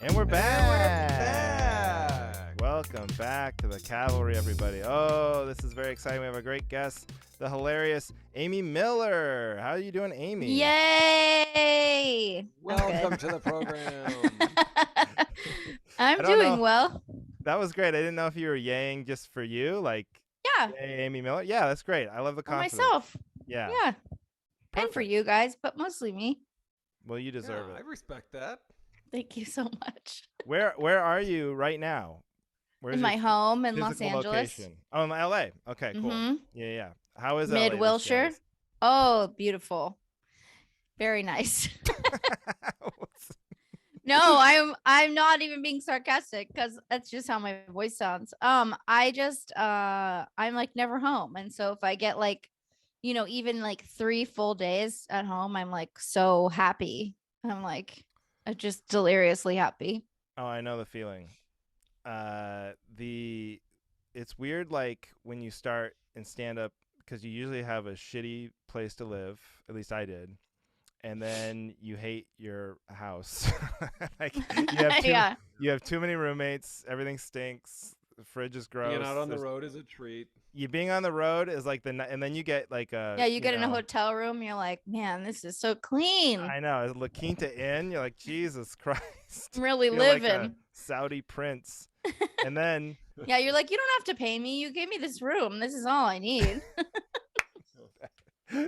And we're back. back. Welcome back to the Cavalry, everybody. Oh, this is very exciting. We have a great guest, the hilarious Amy Miller. How are you doing, Amy? Yay! Welcome to the program. I'm I don't doing know. well. That was great. I didn't know if you were yaying just for you, like, Yeah, hey, Amy Miller. Yeah, that's great. I love the for confidence. myself. Yeah. Yeah. And for Perfect. you guys, but mostly me. Well, you deserve I it. respect that. Thank you so much. Where are you right now? Where's In your my home in Los physical Angeles. location? Oh, in LA. Okay, cool. Mhm. Yeah. How is LA? Mid this Wilshire. Janice? Oh, beautiful. Very nice. What's- No, I'm not even being sarcastic because that's just how my voice sounds. I just I'm like never home. And so if I get like, even like 3 full days at home, I'm like so happy. I'm like just deliriously happy. Oh, I know the feeling. It's weird, like when you start in stand up, because you usually have a shitty place to live. At least I did. And then you hate your house. Like Yeah. you have too many roommates. Everything stinks. The fridge is gross. Being out on the road is a treat. You being on the road is like and then you get like a Yeah, you get in a hotel room, you're like, man, this is so clean. I know, it's La Quinta Inn. You're like, Jesus Christ. I'm really You're like a living. Saudi prince. And then Yeah, you're like, you don't have to pay me. You gave me this room. This is all I need.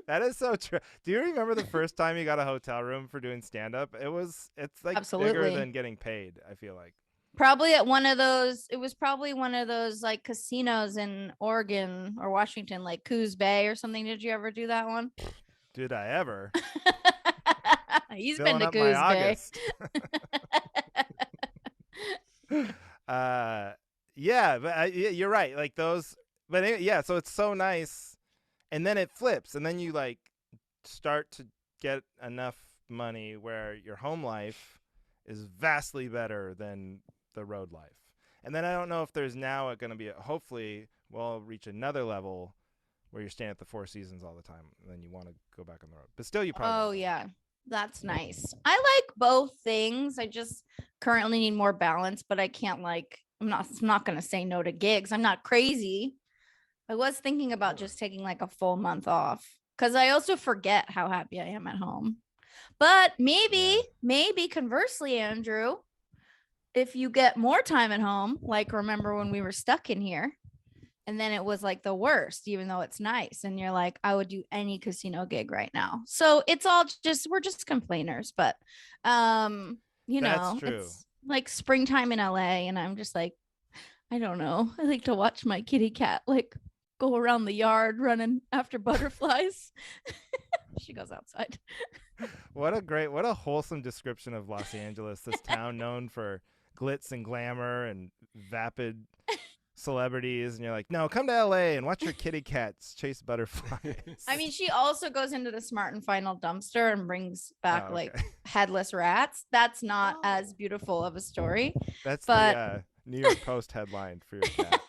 that is so true. Do you remember the first time you got a hotel room for doing stand up? It's like Absolutely. bigger than getting paid, I feel like. Probably at one of those, it was probably one of those like casinos in Oregon or Washington, like Coos Bay or something. Did you ever do that one? Did I ever? He's Filling been to up my Coos Bay. August. Yeah, but you're right. Like those, but yeah, so it's so nice. And then it flips, and then you like start to get enough money where your home life is vastly better than the road life. And then I don't know if there's now going to be hopefully we'll reach another level where you're staying at the Four Seasons all the time, and then you want to go back on the road. But still, you probably Oh yeah, that's nice. I like both things. I just currently need more balance, but I can't like. I'm not gonna say no to gigs. I'm not crazy. I was thinking about just taking like a full month off because I also forget how happy I am at home. But maybe conversely, Andrew, if you get more time at home, like remember when we were stuck in here and then it was like the worst, even though it's nice. And you're like, I would do any casino gig right now. So it's all we're just complainers, but That's true. it's like springtime in LA and I'm just like, I don't know. I like to watch my kitty cat like go around the yard running after butterflies. She goes outside. What a wholesome description of Los Angeles, this town known for glitz and glamour and vapid celebrities. And you're like, no, come to LA and watch your kitty cats chase butterflies. I mean, she also goes into the Smart and Final dumpster and brings back like headless rats. That's not as beautiful of a story. That's but... the New York Post headline for your cat.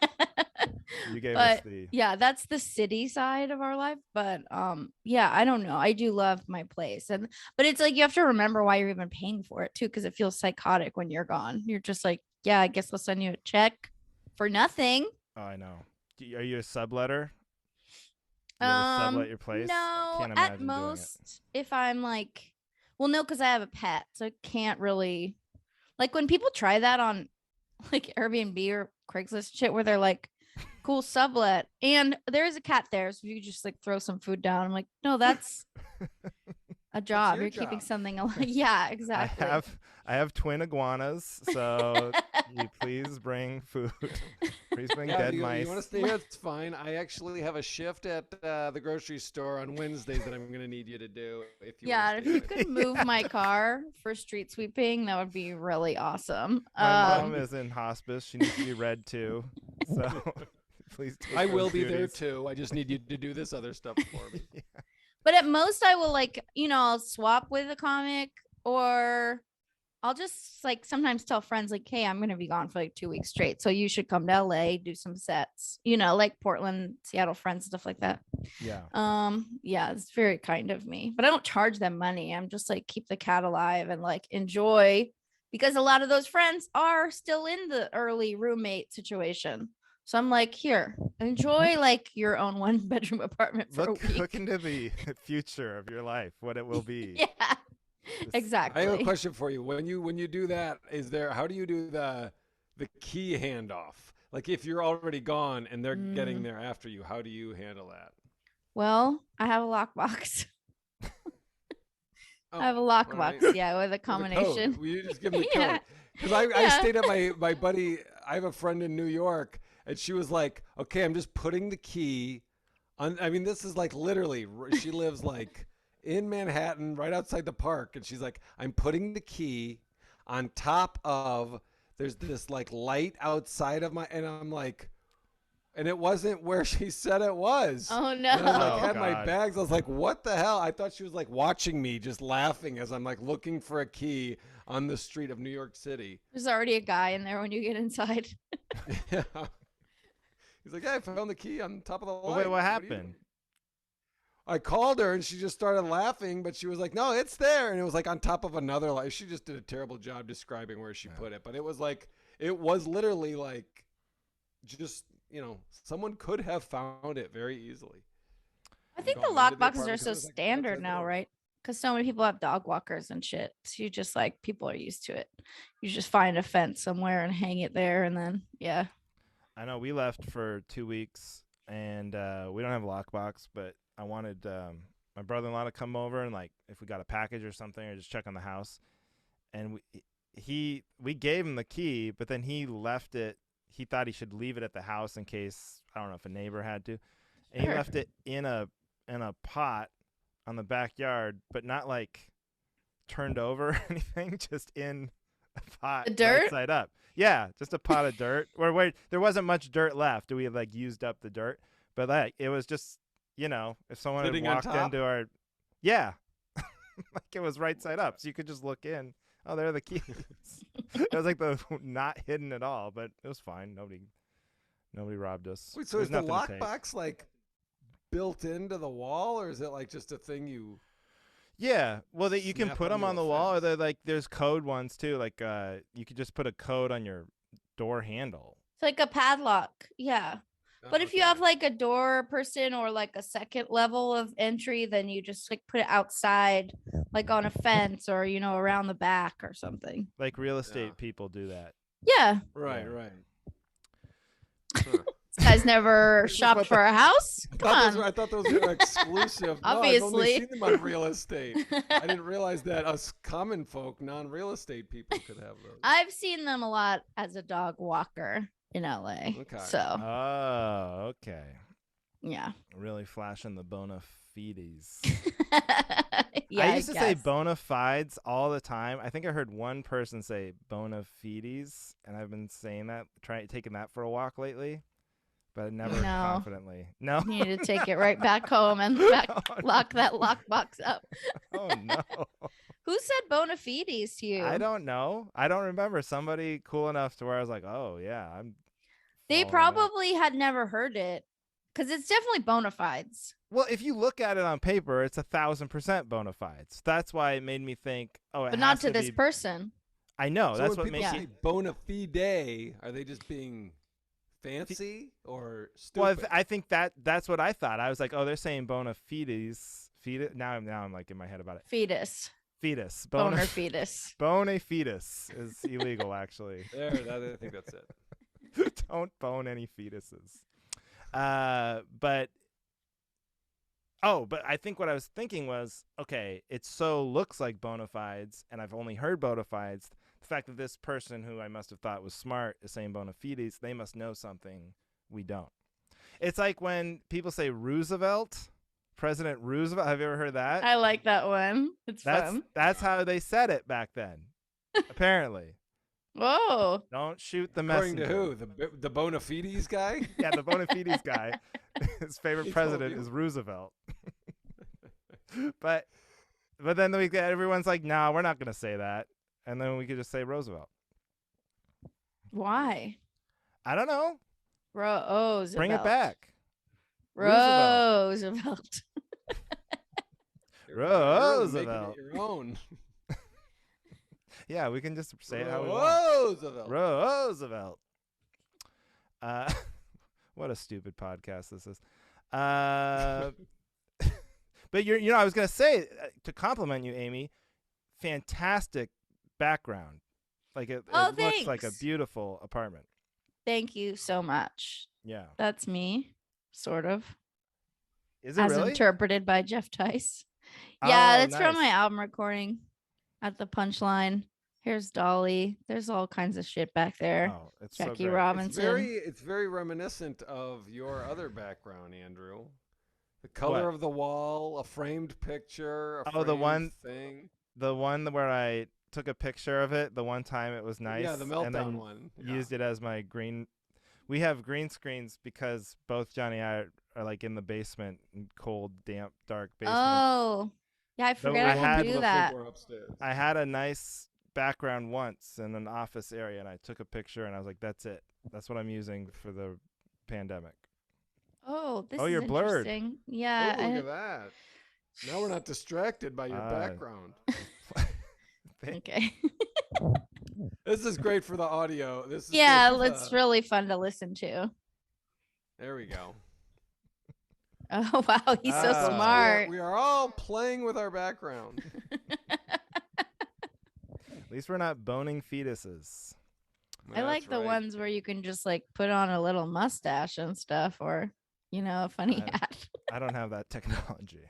You gave us the that's the city side of our life. But yeah, I don't know. I do love my place. But it's like you have to remember why you're even paying for it too, because it feels psychotic when you're gone. You're just like, yeah, I guess I'll send you a check for nothing. Oh, I know. Are you a subletter? You ever sublet your place? No, at most if I'm like, well, no, because I have a pet, so I can't really like when people try that on like Airbnb or Craigslist shit where they're like, cool sublet and there is a cat there, so you just like throw some food down. I'm like, no, that's a job. You're keeping something alive. Yeah, exactly. I have twin iguanas, so you please bring food. Please bring dead mice. You want to stay here? It's fine. I actually have a shift at the grocery store on Wednesdays that I'm going to need you to do. If you could move my car for street sweeping, that would be really awesome. My mom is in hospice. She needs to be read too. So please take I will duties. be there too. I just need you to do this other stuff for me. Yeah. But at most I will like, I'll swap with a comic or I'll just like sometimes tell friends like, hey, I'm going to be gone for like 2 weeks straight. So you should come to LA, do some sets, like Portland, Seattle friends, stuff like that. Yeah. Yeah, it's very kind of me, but I don't charge them money. I'm just like, keep the cat alive and like enjoy because a lot of those friends are still in the early roommate situation. So I'm like, here, enjoy like your own 1-bedroom apartment for a week. Look into the future of your life, what it will be. Yeah, Just- exactly. I have a question for you. When you do that, how do you do the key handoff? Like if you're already gone and they're getting there after you, how do you handle that? Well, I have a lockbox. Oh, I have a all lockbox, right. yeah, with a With a combination. code. Will you just give them the Yeah. code? Because I Yeah. stayed at my buddy. I have a friend in New York, and she was like, "Okay, I'm just putting the key on." I mean, this is like literally. She lives like in Manhattan, right outside the park, and she's like, "I'm putting the key on top of." There's this like light outside of my, and I'm like. And it wasn't where she said it was. Oh And I like Oh, had my God. bags. I was like, "What the hell?" I thought she was like watching me, just laughing as I'm like looking for a key on the street of New York City. There's already a guy in there when you get inside. Yeah. He's like, "Yeah, I found the key on top of the Well, light." wait, what are you happened? doing?" I called her and she just started laughing, but she was like, "No, it's there," and it was like on top of another light. She just did a terrible job describing where she put it, but it was like it was literally like just. Someone could have found it very easily. I think the Gone into the lockboxes apartment are 'cause so it was, like, standard outside the now, door. right? Because so many people have dog walkers and shit. So you just like people are used to it. You just find a fence somewhere and hang it there, and then yeah. I know we left for 2 weeks, and we don't have a lockbox, but I wanted my brother-in-law to come over and like if we got a package or something, or just check on the house. And we gave him the key, but then he left it. He thought he should leave it at the house in case, I don't know, if a neighbor had to. And he Sure. left it in a pot on the backyard, but not like turned over or anything, just in a pot The dirt? right side up. Yeah, just a pot of dirt. Where there wasn't much dirt left. We had like used up the dirt, but like it was just, if someone had Sitting on walked top? into our, yeah, like it was right side up, so you could just look in. Oh, there are the keys. It was like the not hidden at all, but it was fine. Nobody robbed us. Wait, so There's is the nothing to take. lockbox like built into the wall, or is it like just a thing you? Yeah, well, you can Snap put them onto on a the wall, or fence? there's code ones too. Like you could just put a code on your door handle. It's like a padlock. Yeah. But if you have like a door person or like a second level of entry, then you just like put it outside, like on a fence or around the back or something. Like real estate Yeah. people do that. Yeah. Right, Yeah. right. Huh. This guy's never This is shopped what for a house. Come I thought those were exclusive. No, I've only Obviously. seen them on real estate. I on. didn't realize that us common folk, non-real estate people, could have those. I've seen them a lot as a dog walker in LA. Okay. So Oh, okay. yeah. Really flashing the bona fides. Yeah, I used to say guess. bona fides all the time. I think I heard one person say bona fides, and I've been saying that, taking that for a walk lately, but never No. confidently. No. You need to take it right back home and lock that lockbox up. Oh no. Who said bona fides to you? I don't know. I don't remember. Somebody cool enough to where I was like, oh yeah, I'm. They following that. probably had never heard it because it's definitely bona fides. Well, if you look at it on paper, it's 1,000% bona fides. That's why it made me think, oh, it But has not to this be. person. I know. So That's when what people makes say you. bona fide, are they just being fancy or Well, stupid? I think that's what I thought. I was like, oh, they're saying bona fides. Now I'm like in my head about it. Fetus. Fetus. Boner fetus. Bone fetus is illegal, actually. There, I think that's it. Don't bone any fetuses. But I think what I was thinking was, okay, it so looks like bona fides, and I've only heard bona fides. The fact that this person who I must have thought was smart is saying bona fides, they must know something we don't. It's like when people say Roosevelt, President Roosevelt. Have you ever heard that? I like that one. It's fun. That's how they said it back then, apparently. Whoa. Don't shoot the According messenger. to who? The bona fides guy? Yeah, the bona fides guy. His favorite He told president you. is Roosevelt. but then everyone's like, nah, we're not gonna say that, and then we could just say Roosevelt. Why? I don't know. Roosevelt. Bring it back. Roosevelt. You're really making Roosevelt. it your own. Yeah, we can just say it how we want. Roosevelt. Roosevelt. What a stupid podcast this is. But I was gonna say to compliment you, Amy. Fantastic background. Like it looks like a thanks. beautiful apartment. Thank you so much. Yeah. That's me, sort of. Is it As really? interpreted by Jeff Tice. Yeah, Oh, that's from my nice. album recording at the Punchline. Here's Dolly. There's all kinds of shit back there. Oh, it's Jackie so great. Robinson. It's very reminiscent of your other background, Andrew. The color What? of the wall, a framed picture, a Oh, the framed one- thing. The one where I took a picture of it, the one time it was nice. Yeah, the and meltdown then one. used it as my green. We have green screens because both Johnny and I are like in the basement, in cold, damp, dark basement. Oh, yeah, I forget I I had- can People do that think that. we're upstairs. I had a nice background once in an office area, and I took a picture, and I was like, "That's it. That's what I'm using for the pandemic." Oh, this Oh, is you're blurred. interesting. Yeah. Oh, look at that. Now we're not distracted by your background. Okay. This is great for the audio. This is Yeah, good for it's really fun to listen to. There we go. Oh, wow. He's so Ah. smart. We are all playing with our background. At least we're not boning fetuses. I like That's the right. ones where you can just like put on a little mustache and stuff, or, a funny I- hat. I don't have that technology.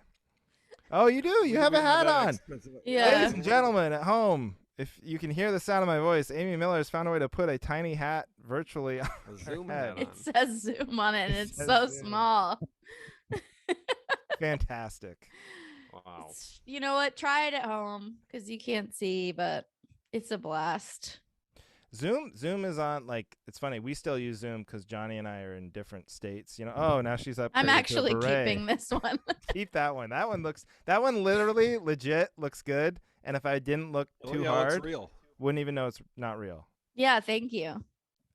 Oh, you do. You We have a don't hat that on. expensive- Yeah. Ladies and gentlemen at home, if you can hear the sound of my voice, Amy Miller has found a way to put a tiny hat virtually on A her Zoom head. hat It says Zoom on it, and It it's says so Zoom. small. Fantastic. Wow. You know what? Try it at home because you can't see, but it's a blast. Zoom is on, like, it's funny. We still use Zoom because Johnny and I are in different states. Oh, now she's up. I'm actually keeping this one. Keep that one. That one literally legit looks good. And if I didn't look Oh, too yeah, hard, it's real. wouldn't even know it's not real. Yeah, thank you.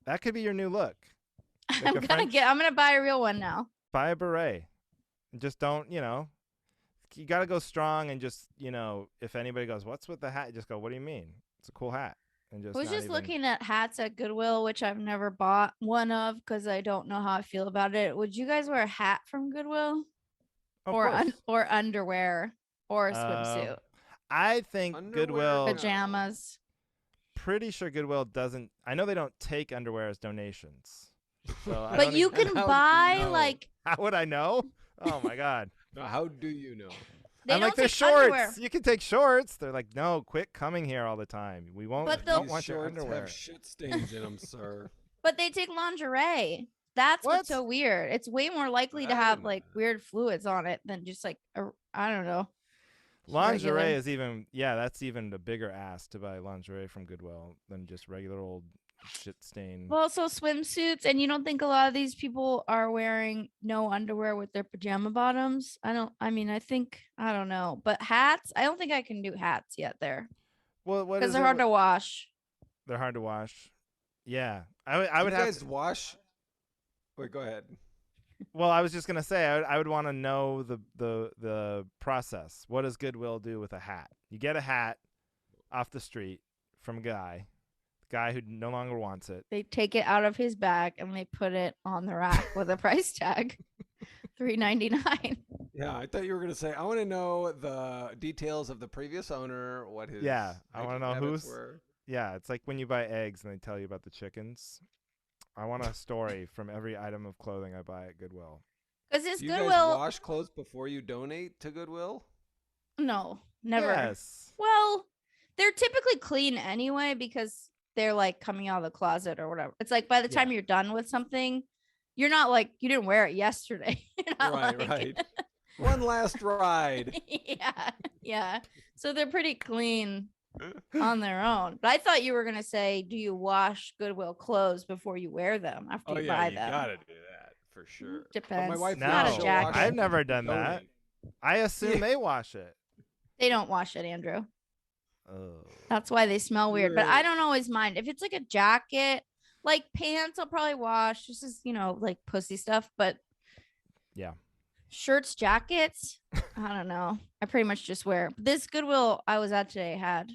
That could be your new look. Like I'm a gonna French- I'm gonna buy a real one now. Buy a beret. And just don't, you got to go strong and just, if anybody goes, "What's with the hat?" Just go, "What do you mean? It's a cool hat." And just I was not just even- looking at hats at Goodwill, which I've never bought one of because I don't know how I feel about it. Would you guys wear a hat from Goodwill, Of or course. or underwear, or a swimsuit, I think Underwear, Goodwill, no. pajamas? pretty sure Goodwill doesn't. I know they don't take underwear as donations. So I But don't you even- can How do you buy know? like How would I know? Oh my god. Now, how do you know? they I'm don't like, they're take shorts. underwear. You can take shorts. They're like, no, quit coming here all the time. We won't. But we they'll- don't want your shorts underwear. have shit stains in them, sir. But they take lingerie. That's what's What? so weird. It's way more likely to I have didn't know like that. weird fluids on it than just like I don't know. Lingerie regular. is even, that's even a bigger ass to buy lingerie from Goodwill than just regular old shit stain. Well, so swimsuits, and you don't think a lot of these people are wearing no underwear with their pajama bottoms? I don't know. But hats, I don't think I can do hats yet there Well, what because is they're it hard with- to wash. They're hard to wash. Yeah, I would You have. guys wash. Wait, go ahead. Well, I was just gonna say I would want to know the process. What does Goodwill do with a hat? You get a hat off the street from a guy who no longer wants it. They take it out of his bag and they put it on the rack with a price tag, $3.99. Yeah, I thought you were gonna say I want to know the details of the previous owner. What his Yeah, I wanna hiking know habits who's- were. Yeah, it's like when you buy eggs and they tell you about the chickens. I want a story from every item of clothing I buy at Goodwill. Because this Do you guys Goodwill, wash clothes before you donate to Goodwill? no, never. Yes. Well, they're typically clean anyway because they're like coming out of the closet or whatever. It's like by the time you're done with something, you're not like you didn't wear it yesterday. You're not Right, like- right. One last ride. yeah. So they're pretty clean on their own. But I thought you were gonna say, do you wash Goodwill clothes before you wear them after Oh you yeah, buy you them? gotta do that for sure. But Depends. my wife No, Not a she'll jacket. wash I've it never and done that. donate. I assume Yeah. they wash it. They don't wash it, Andrew. Oh. That's why they smell weird. But I Right. don't always mind. If it's like a jacket, like pants, I'll probably wash. This is, like pussy stuff. But Yeah. shirts, jackets, I don't know. I pretty much just wear. This Goodwill I was at today had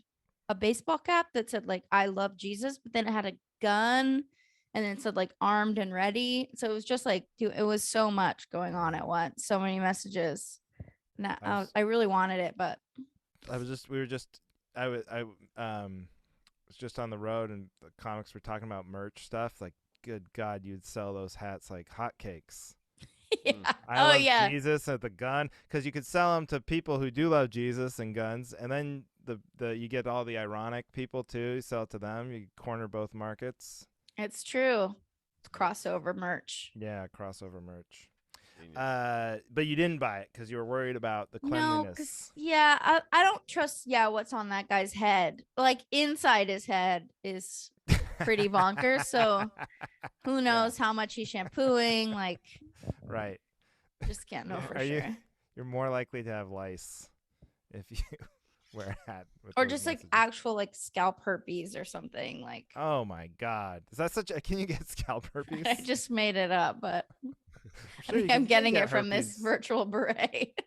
a baseball cap that said like I love Jesus, but then it had a gun and then it said like armed and ready. So it was just like, dude, it was so much going on at once, so many messages. I really wanted it, but was just on the road and the comics were talking about merch stuff. Like, good God, you'd sell those hats like hotcakes. yeah. I love Jesus at the gun, because you could sell them to people who do love Jesus and guns, and then the you get all the ironic people too. You sell it to them. You corner both markets. It's true. It's crossover merch. Yeah, crossover merch. But you didn't buy it because you were worried about the cleanliness. No, I don't trust what's on that guy's head. Like inside his head is pretty bonkers. So who knows how much he's shampooing? Like, right. Just can't know for sure. You're more likely to have lice if you wear a hat. Or just messages. Like actual like scalp herpes or something. Like, oh my God, is that such a? Can you get scalp herpes? I just made it up, but. Sure, I think I'm getting it from this virtual beret.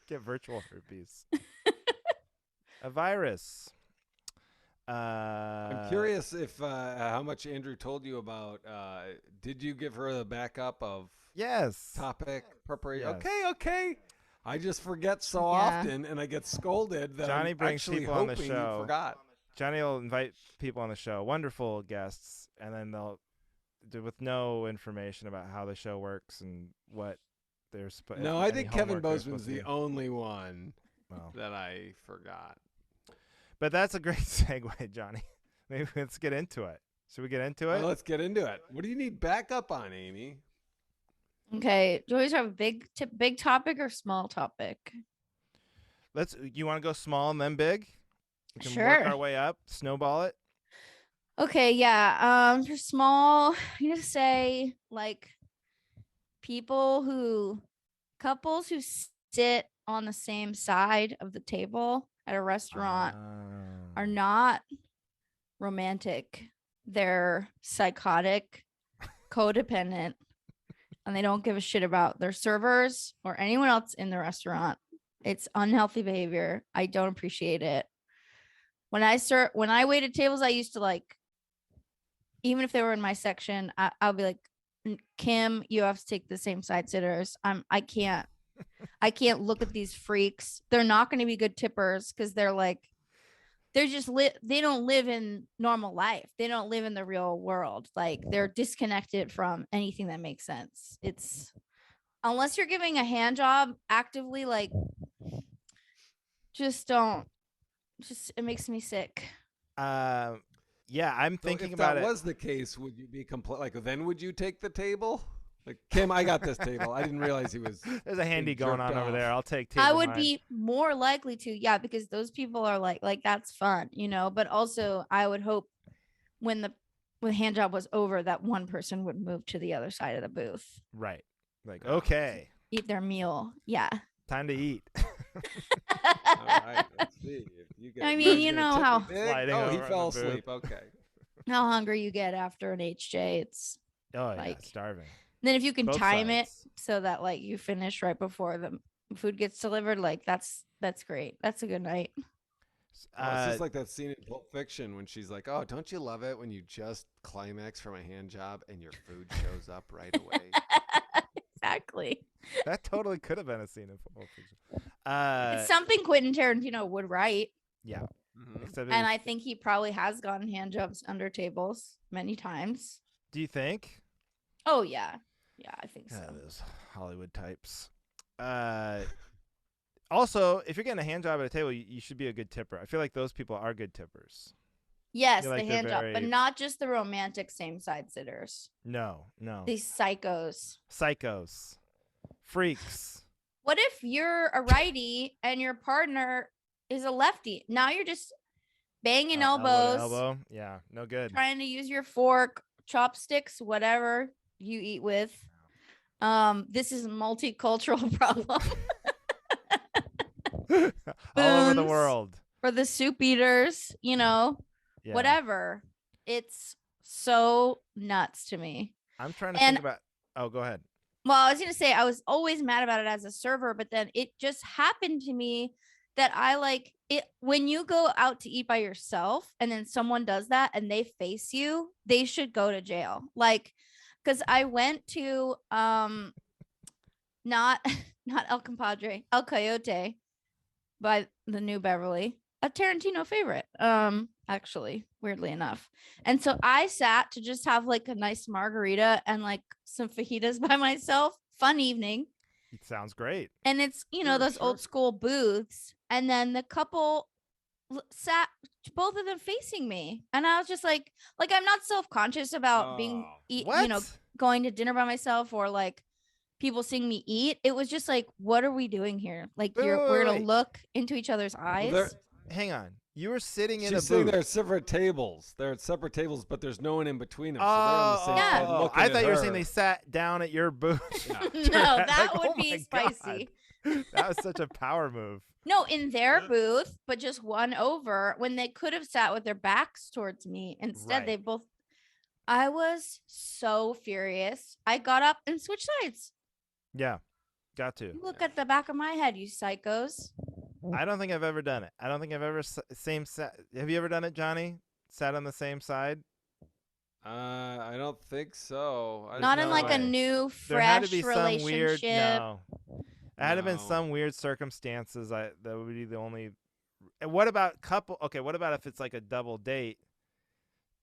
Get virtual herpes. A virus. I'm curious if how much Andrew told you about. Did you give her the backup of topic preparation? Yes. Okay. I just forget so often, and I get scolded that Johnny I'm brings actually people on the show. You forgot. Johnny will invite people on the show, wonderful guests, and then they'll. With no information about how the show works and what they're supposed. No, I think Kevin Bozeman's the only one that I forgot. But that's a great segue, Johnny. Maybe let's get into it. Should we get into it? Well, let's get into it. What do you need backup on, Amy? Okay, do we always have a big topic or small topic? You want to go small and then big? We can sure. Work our way up, snowball it. Okay, yeah. For small, I'm gonna say like couples who sit on the same side of the table at a restaurant are not romantic. They're psychotic, codependent, and they don't give a shit about their servers or anyone else in the restaurant. It's unhealthy behavior. I don't appreciate it. When I waited tables, I used to like, even if they were in my section, I'll be like, Kim, you have to take the same side sitters. I can't look at these freaks. They're not going to be good tippers because they're like, they're just they don't live in normal life. They don't live in the real world. Like they're disconnected from anything that makes sense. It's unless you're giving a hand job actively, like it makes me sick. Yeah, I'm thinking about it. If that was the case, would you be then would you take the table? Like, Kim, I got this table. I didn't realize he was. There's a handy going on over there. I'll take table. I would be more likely to, because those people are like that's fun, But also, I would hope when the hand job was over, that one person would move to the other side of the booth. Right. Like, okay. Eat their meal. Yeah. Time to eat. All right. Let's see. I mean, you know how. He fell asleep. Okay. How hungry you get after an HJ. It's starving. Then if you can Both time sides. it so that like you finish right before the food gets delivered, like that's great. That's a good night. It's just like that scene in Pulp Fiction when she's like, "Oh, don't you love it when you just climax from a hand job and your food shows up right away?" Exactly. That totally could have been a scene in Pulp Fiction. It's something Quentin Tarantino would write. Yeah. Mm-hmm. And I think he probably has gotten hand jobs under tables many times. Do you think? Oh yeah. Yeah, I think so. Those Hollywood types. Also, if you're getting a hand job at a table, you should be a good tipper. I feel like those people are good tippers. Yes, the hand job, but not just the romantic same side sitters. No. These psychos. Freaks. What if you're a righty and your partner is a lefty? Now you're just banging elbows. Elbow. Yeah, no good. Trying to use your fork, chopsticks, whatever you eat with. This is a multicultural problem. All over the world. For the soup eaters, whatever. It's so nuts to me. I'm trying to think about. Oh, go ahead. Well, I was going to say I was always mad about it as a server, but then it just happened to me that I like it when you go out to eat by yourself and then someone does that and they face you, they should go to jail. Like, because I went to not not El Compadre, El Coyote by the New Beverly, a Tarantino favorite. Actually, weirdly enough. And so I sat to just have like a nice margarita and like some fajitas by myself. Fun evening. It sounds great. And it's, those old school booths. And then the couple sat, both of them facing me. And I was just like I'm not self-conscious about being, What? going to dinner by myself or like people seeing me eat. It was just like, what are we doing here? Like, we're gonna look into each other's eyes. Hang on. You were sitting in a booth. She's saying they're separate tables. They're at separate tables, but there's no one in between them. So they're on the same side looking I at thought you were her. saying they sat down at your booth. No, that Like, would oh be my spicy. God. That was such a power move. No, in their booth, but just one over when they could have sat with their backs towards me. Instead, Right. they both. I was so furious. I got up and switched sides. Yeah. Got to. Look at the back of my head, you psychos. I don't think I've ever done it. I don't think I've ever same sat. Have you ever done it, Johnny? Sat on the same side? I don't think so. Not in like a new, fresh relationship. Weird. No. It had to have been No. some weird circumstances. That would be the only. And what about couple? Okay, what about if it's like a double date,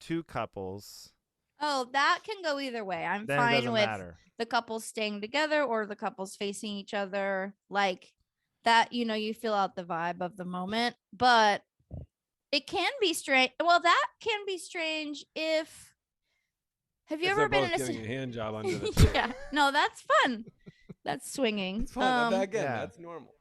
two couples? Oh, that can go either way. I'm Then it fine doesn't with matter. the couples staying together or the couples facing each other. Like that, you feel out the vibe of the moment. But it can be strange. Well, that can be strange if. Have you If ever they're been both in a getting a hand job under the table. Yeah, no, that's fun. That's swinging. It's fun. Again, Yeah. that's normal.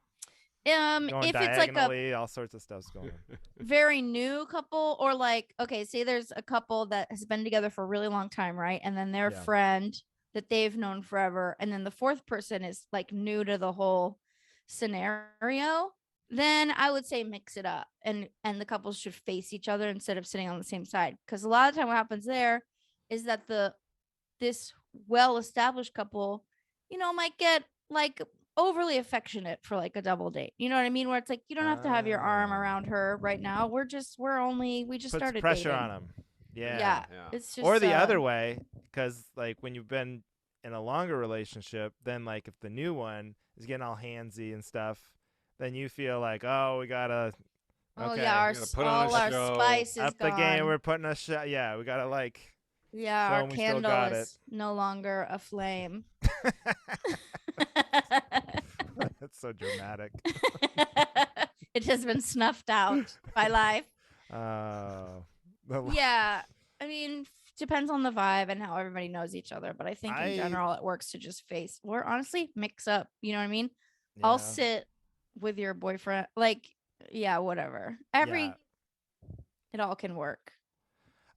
Going If it's like a diagonally, all sorts of stuff's going on. very new couple, or like, okay, say there's a couple that has been together for a really long time, right? And then their Yeah. friend that they've known forever, and then the fourth person is like new to the whole scenario. Then I would say mix it up, and the couples should face each other instead of sitting on the same side. Because a lot of time, what happens there is that this well-established couple, might get like overly affectionate for like a double date. You know what I mean? Where it's like, you don't have to have your arm around her right now. We just Puts started pressure dating. on them. Yeah. Yeah. Yeah. It's just Or the other way, because like when you've been in a longer relationship, then like if the new one is getting all handsy and stuff, then you feel like, oh, we gotta. Oh Okay, yeah, we gotta put on all a our show, spice is up gone. the game. We're putting a shot. Yeah, we gotta like. Yeah, show our 'em we still candle got is no longer a flame. That's so dramatic. It has been snuffed out by life. The Yeah, I mean, depends on the vibe and how everybody knows each other. But I think in general, it works to just face or honestly mix up. You know what I mean? I'll Yeah. sit with your boyfriend, like, yeah, whatever. Yeah. It all can work.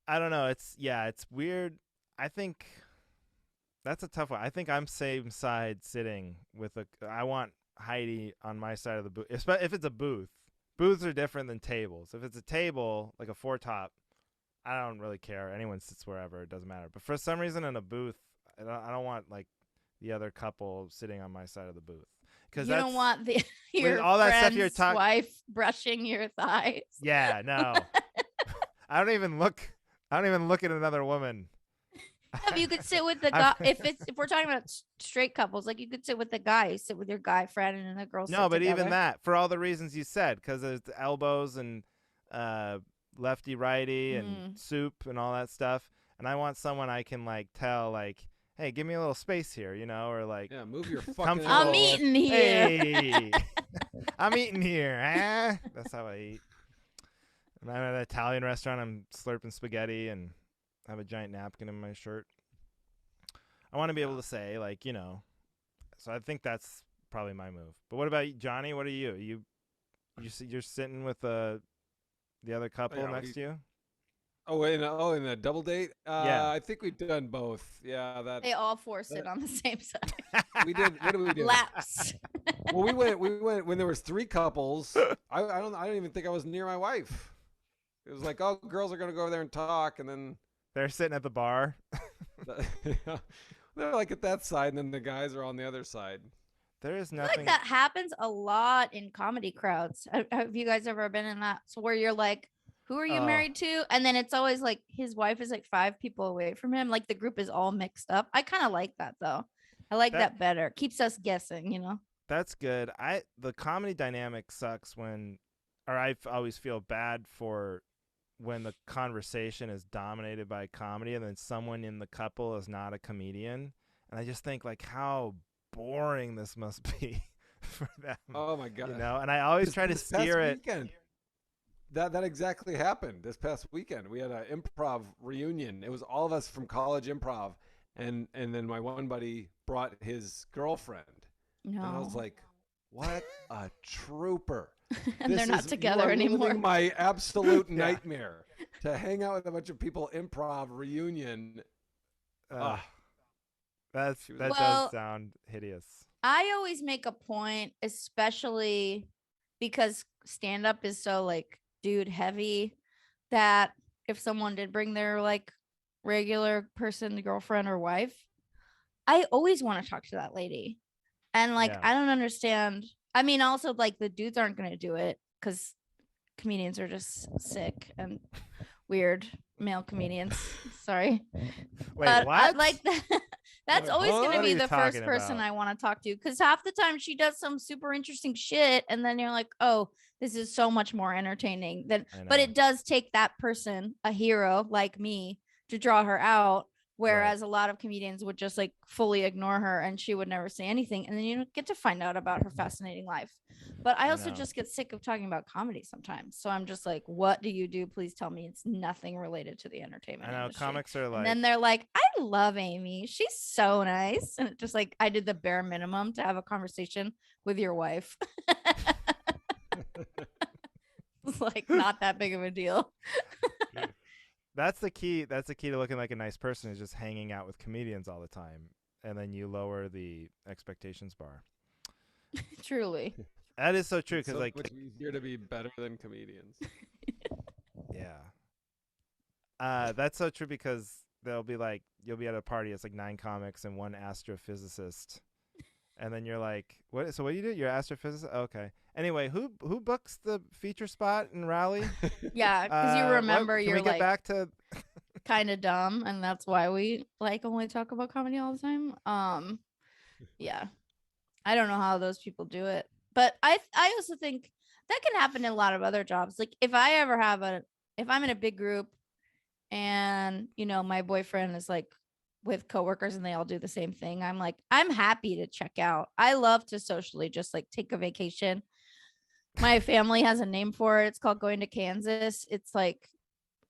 I don't know. It's weird. I think that's a tough one. I think I'm same side sitting with I want Heidi on my side of the booth. If it's a booth. Booths are different than tables. If it's a table, like a four top, I don't really care. Anyone sits wherever. It doesn't matter. But for some reason in a booth, I don't want like the other couple sitting on my side of the booth. Because You don't want your all that stuff friend's you're wife brushing your thighs. Yeah, no. I don't even look at another woman. Yeah, you could sit with the guy if we're talking about straight couples, like you could sit with the guy, sit with your guy friend, and then the girl. No, sit but together. even that, for all the reasons you said, because there's the elbows and lefty righty and soup and all that stuff, and I want someone I can like tell like, hey, give me a little space here, or like, Yeah, move your fucking. Comfortable. I'm elbow. eating here. hey, I'm eating here. Eh? That's how I eat. And I'm at an Italian restaurant. I'm slurping spaghetti and I have a giant napkin in my shirt. I want to be able to say, like, so I think that's probably my move. But what about you, Johnny? What are you? You're sitting with the other couple Yeah, next to you? In a double date? Yeah. I think we've done both. Yeah, They all four sit on the same side. we did. What did we do? Laps. Well, we went when there was three couples. I don't even think I was near my wife. It was like, oh, girls are gonna go over there and talk, and then They're sitting at the bar. they're like at that side, and then the guys are on the other side. There is I feel nothing. like that happens a lot in comedy crowds. Have you guys ever been in that? So where you're like, who are you Oh. married to? And then it's always like his wife is like 5 people away from him. Like the group is all mixed up. I kind of like that though. I like that better. Keeps us guessing, you know? That's good. The comedy dynamic sucks when, or I always feel bad for when the conversation is dominated by comedy and then someone in the couple is not a comedian, and I just think like how boring this must be for them. Oh my god! You know, and I always try to This past steer it. weekend, that exactly happened. This past weekend, we had an improv reunion. It was all of us from college improv, and then my one buddy brought his girlfriend, and I was No. like, "What a trooper!" And they're not together you are anymore. living my absolute Yeah. nightmare to hang out with a bunch of people improv reunion. Ah, That Well, does sound hideous. I always make a point, especially because stand up is so like dude heavy, that if someone did bring their like regular person, girlfriend or wife, I always want to talk to that lady. And like, Yeah. I don't understand. I mean, also like the dudes aren't going to do it because comedians are just sick and weird male comedians. Sorry. Wait, But what? like that, that's Wait, always what? going to What are be you the first talking person about? I want to talk to because half the time she does some super interesting shit and then you're like, oh, this is so much more entertaining than. I But know. it does take that person, a hero like me, to draw her out. Whereas a lot of comedians would just like fully ignore her and she would never say anything. And then you don't get to find out about her fascinating life. But I also know. just get sick of talking about comedy sometimes. So I'm just like, what do you do? Please tell me it's nothing related to the entertainment I know industry. comics are like. And then they're like, I love Amy. She's so nice. And it just like, I did the bare minimum to have a conversation with your wife. It's like not that big of a deal. That's the key. That's the key to looking like a nice person is just hanging out with comedians all the time, and then you lower the expectations bar. Truly. That is so true it's because so like much easier to be better than comedians. yeah, that's so true because they'll be like you'll be at a party. It's like 9 comics and 1 astrophysicist, and then you're like, what? So what do you do? You're an astrophysicist. Okay. Anyway, who books the feature spot in Raleigh? Yeah, because you remember Can you're we get like back to? kind of dumb, and that's why we like only talk about comedy all the time. Yeah. I don't know how those people do it. But I also think that can happen in a lot of other jobs. Like if I'm in a big group and you know my boyfriend is like with coworkers and they all do the same thing, I'm like, I'm happy to check out. I love to socially just like take a vacation. My family has a name for it. It's called going to Kansas. It's like,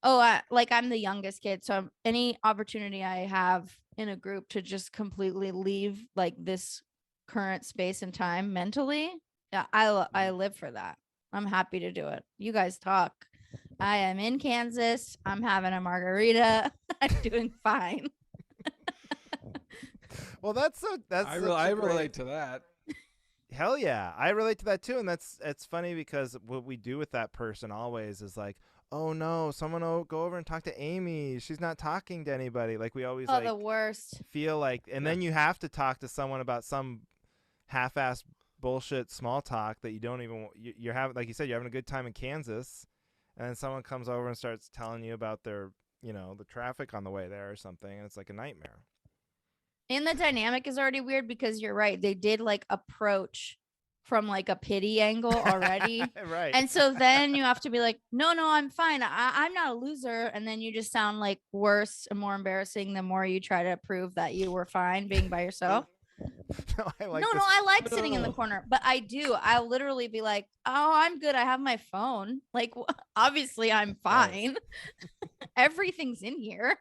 I'm the youngest kid, so any opportunity I have in a group to just completely leave like this current space and time mentally, yeah, I live for that. I'm happy to do it. You guys talk. I am in Kansas. I'm having a margarita. I'm doing fine. Well, that's I relate to that. Hell yeah, I relate to that too, and it's funny because what we do with that person always is like, oh no, someone will go over and talk to Amy. She's not talking to anybody. Like we always The worst. feel like, and then you have to talk to someone about some half-ass bullshit small talk that you don't even you're having. Like you said, you're having a good time in Kansas, and then someone comes over and starts telling you about their the traffic on the way there or something, and it's like a nightmare. And the dynamic is already weird because you're right. They did like approach from like a pity angle already. Right. And so then you have to be like, no, I'm fine. I'm not a loser. And then you just sound like worse and more embarrassing the more you try to prove that you were fine being by yourself. No, I like No, this. I like sitting in the corner, but I do. I'll literally be like, oh, I'm good. I have my phone. Like, obviously, I'm fine. Everything's in here.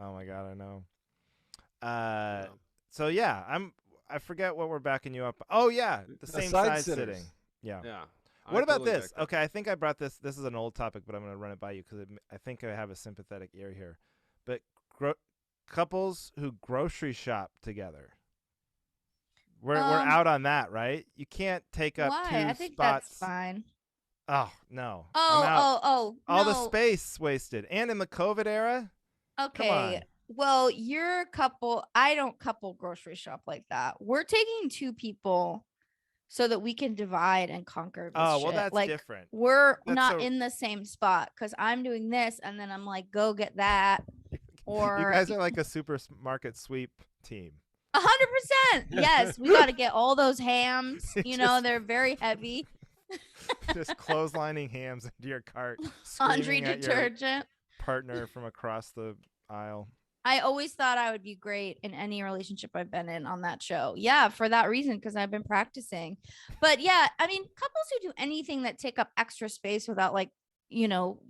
Oh my God, I know. So yeah, I forget what we're backing you up. Oh yeah, the same side sitters. sitting. Yeah. Yeah. What about totally this? back that. Okay, I think I brought this. This is an old topic, but I'm going to run it by you because I think I have a sympathetic ear here. But couples who grocery shop together. We're out on that, right? You can't take up Why? 2 I think spots. that's fine. Oh no. Oh, I'm out. oh, All no. the space wasted, and in the COVID era. Okay. Well, you're a couple. I don't couple grocery shop like that. We're taking two people so that we can divide and conquer this Oh, well, shit. that's Like different. we're That's not so in the same spot because I'm doing this and then I'm like, go get that. you Or guys are like a supermarket sweep team. 100%. Yes, we got to get all those hams. You know, Just- they're very heavy. Just clotheslining hams into your cart, Laundry screaming at your detergent. partner from across the aisle. I always thought I would be great in any relationship I've been in on that show. Yeah, for that reason, because I've been practicing. But yeah, I mean, couples who do anything that take up extra space without, like, you know,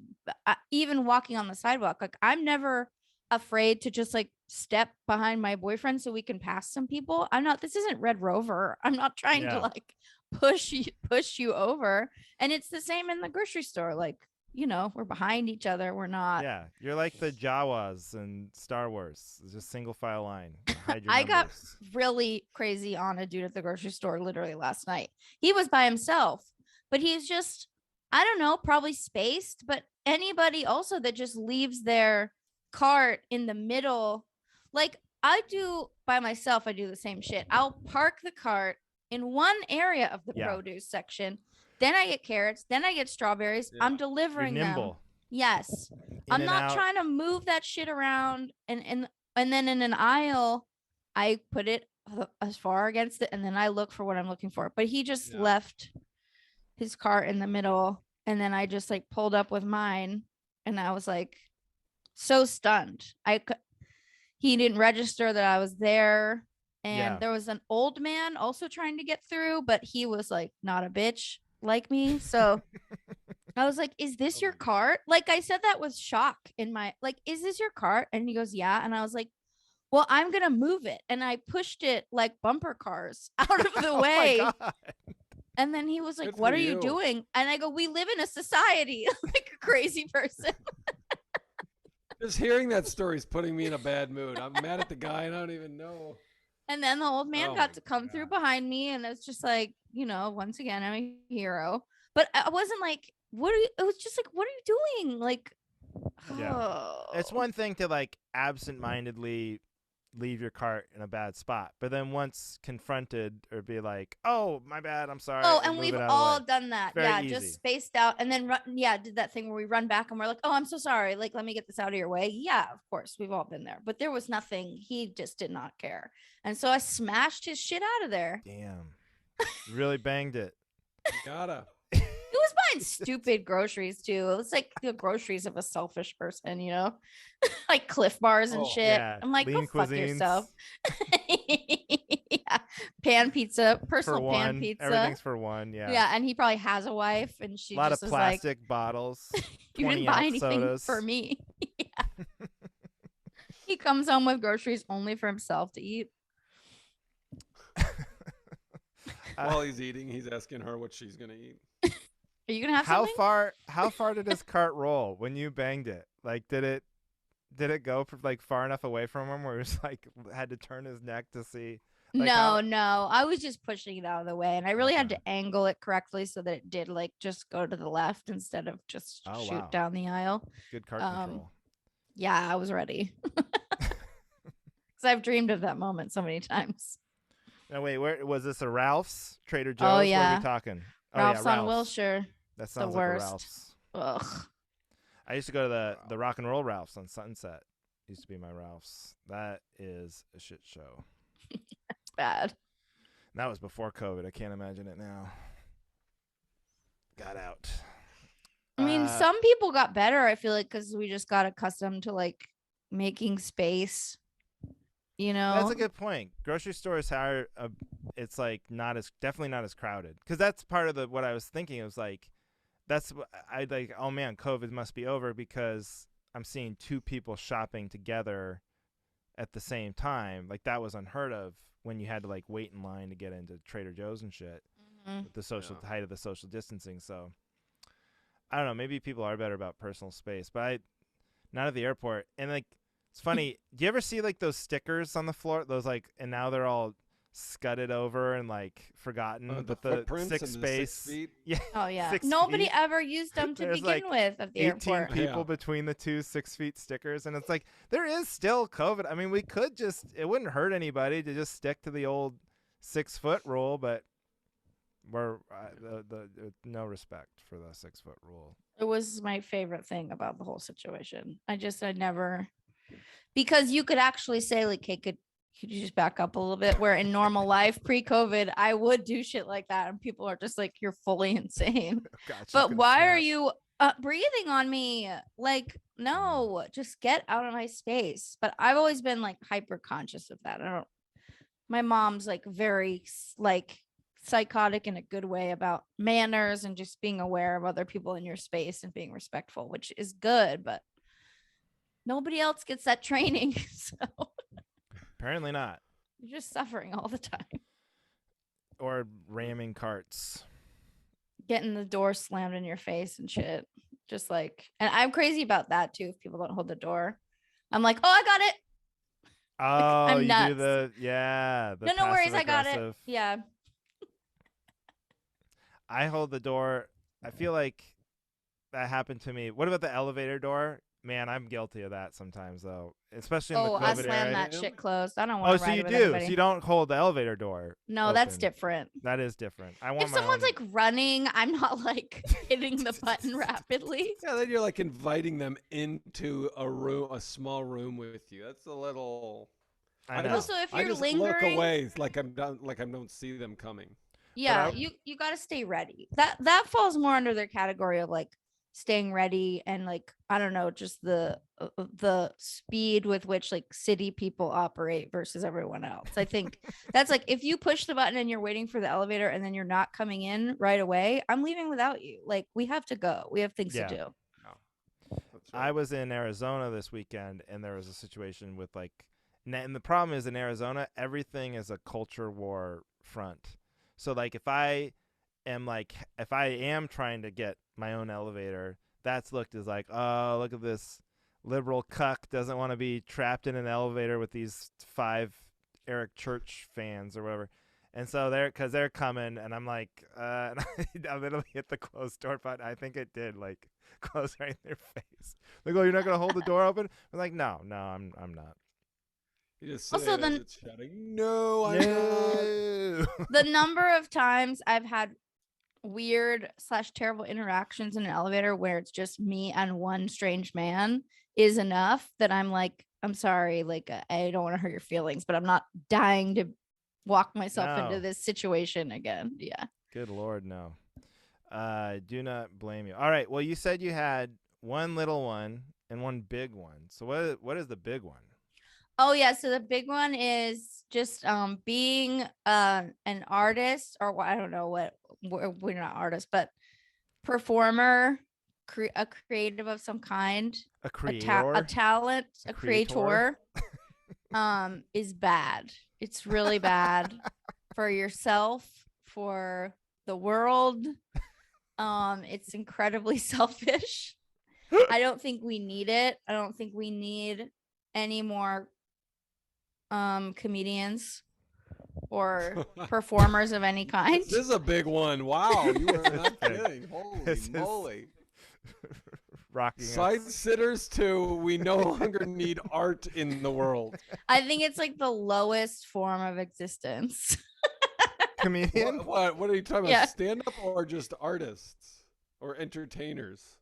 even walking on the sidewalk, like, I'm never afraid to just like step behind my boyfriend so we can pass some people. I'm not, this isn't Red Rover. I'm not trying to Yeah. like push you over. And it's the same in the grocery store. Like, you know, we're behind each other. We're not. Yeah, you're like the Jawas in Star Wars. It's just single file line. Hide your I got numbers. really crazy on a dude at the grocery store literally last night. He was by himself, but he's just, I don't know, probably spaced. But anybody also that just leaves their cart in the middle, like I do by myself, I do the same shit. I'll park the cart in one area of the Yeah. produce section. Then I get carrots. Then I get strawberries. Yeah. I'm You're delivering them. nimble. Yes. In I'm and not out. trying to move that shit around and then in an aisle, I put it as far against it and then I look for what I'm looking for. But he just Yeah. left his cart in the middle and then I just like pulled up with mine and I was like so stunned. He didn't register that I was there and Yeah. there was an old man also trying to get through, but he was like not a bitch like me. So I was like, is this Oh your my God. cart? Like I said that with shock in my like, is this your cart? And he goes, yeah. And I was like, well, I'm gonna move it. And I pushed it like bumper cars out of the Oh my way. God. And then he was like, Good what for are you you. doing? And I go, we live in a society like a crazy person. Just hearing that story is putting me in a bad mood. I'm mad at the guy and I don't even know. And then the old man Oh got my to come through God. behind me. And it's just like, you know, once again, I'm a hero. But I wasn't like, what are you? It was just like, what are you doing? Like, Yeah. oh. It's one thing to like absentmindedly leave your cart in a bad spot, but then once confronted or be like, "Oh, my bad, I'm sorry." Oh, and and move we've it out of all the way. done that. Very Yeah, easy. just spaced out and then did that thing where we run back and we're like, "Oh, I'm so sorry. Like, let me get this out of your way." Yeah, of course, we've all been there. But there was nothing. He just did not care. And so I smashed his shit out of there. Damn. You really banged it. You gotta. He was buying stupid groceries too. It was like the groceries of a selfish person, you know? Like Cliff Bars and Oh, shit. Yeah. I'm like, Lean go fuck cuisines yourself. Yeah. Pan pizza, for personal pan one. pizza. Everything's for one. Yeah. Yeah, and he probably has a wife, and A she lot of just was like, plastic bottles. "You 20 didn't buy ounce anything sodas. for me." Yeah. He comes home with groceries only for himself to eat. While he's eating, he's asking her what she's gonna eat. Are you gonna have How something? far did his cart roll when you banged it? Like did it go like far enough away from him where he was like had to turn his neck to see? Like, No, how- no. I was just pushing it out of the way, and I really had Okay. to angle it correctly so that it did like just go to the left instead of just Oh, shoot wow. down the aisle. Good cart Um, control. Yeah, I was ready because I've dreamed of that moment so many times. No, wait, where was this? A Ralph's? Trader Joe's? Oh, Where are yeah. we talking? Oh, Ralph's yeah, on Wilshire. That sounds like worst. a Ralph's. Ugh. I used to go to the rock and roll Ralph's on Sunset. Used to be my Ralph's. That is a shit show. Bad. And that was before COVID. I can't imagine it now. Got out. I mean, some people got better, I feel like, because we just got accustomed to like making space. You know, That's a good point. Grocery stores are, it's like definitely not as crowded. Because that's part of what I was thinking. It was like, I like, oh man, COVID must be over because I'm seeing two people shopping together at the same time. Like that was unheard of when you had to like wait in line to get into Trader Joe's and shit with the height of the social distancing. So I don't know. Maybe people are better about personal space, but not at the airport. And like, it's funny. Do you ever see like those stickers on the floor? Those like, and now they're all scudded over and like forgotten. The but the footprints six and the space, 6 feet. yeah, Oh yeah. 6 Nobody feet. ever used them to There's, begin like, with at the 18 airport. people Yeah. between the two 6 feet stickers, and it's like there is still COVID. I mean, we could just, it wouldn't hurt anybody to just stick to the old 6 foot rule, but we're no respect for the 6 foot rule. It was my favorite thing about the whole situation. I never, because you could actually say like, hey, could you just back up a little bit? Where in normal life, pre-COVID, I would do shit like that, and people are just like, you're fully insane. Gotcha, But gonna why are snap. you breathing on me? Like, no, just get out of my space. But I've always been like hyper conscious of that. My mom's like very like psychotic in a good way about manners and just being aware of other people in your space and being respectful, which is good, but nobody else gets that training. So Apparently not. you're just suffering all the time. Or ramming carts. Getting the door slammed in your face and shit. Just like, and I'm crazy about that too. If people don't hold the door, I'm like, oh, I got it. Oh, I'm you do nuts. the No worries, I got it. passive-aggressive. Yeah. I hold the door. I feel like that happened to me. What about the elevator door? Man, I'm guilty of that sometimes, though, especially in Oh, the I COVID slam era. that shit closed. I don't Oh, want to so ride you it with do? anybody. So you don't hold the elevator door? No, that's open. different. That is different. I want If my someone's own- like running, I'm not like hitting the button rapidly. Yeah, then you're like inviting them into a room, a small room with you. That's a little. I know. Also, if I you're just lingering, look away, like I'm done, like I don't see them coming. yeah, I- you got to stay ready. That falls more under their category of like staying ready and like, I don't know, just the speed with which like city people operate versus everyone else. I think that's like, if you push the button and you're waiting for the elevator and then you're not coming in right away, I'm leaving without you. Like, we have to go. We have things Yeah. to do. That's I was in Arizona this weekend, and there was a situation with like, and the problem is in Arizona, everything is a culture war front. So like, if I am trying to get my own elevator, that's looked as like, oh, look at this liberal cuck doesn't want to be trapped in an elevator with these 5 Eric Church fans or whatever. And so they're coming, and I'm like, and I literally hit the closed door button. I think it did like close right in their face. They go, you're not gonna hold the door open? I'm like, no, I'm not. You just say Also, it as then- it's shouting, no, I'm not. No. The number of times I've had weird / terrible interactions in an elevator where it's just me and one strange man is enough that I'm like, I'm sorry, like, I don't want to hurt your feelings, but I'm not dying to walk myself No. into this situation again. Yeah. Good Lord, no. Do not blame you. All right. Well, you said you had one little one and one big one. So what is the big one? Oh yeah, so the big one is just being an artist, or I don't know what, we're not artists, but performer, a creative of some kind, A a creator? talent, a creator? creator, is bad. It's really bad for yourself, for the world. It's incredibly selfish. I don't think we need it. I don't think we need any more comedians or performers of any kind. This is a big one. Wow, you were not Big. kidding. Holy This is- moly. Rocking Side us. sitters to we no longer need art in the world. I think it's like the lowest form of existence. Comedian? What are you talking Yeah. about? Stand up or just artists or entertainers?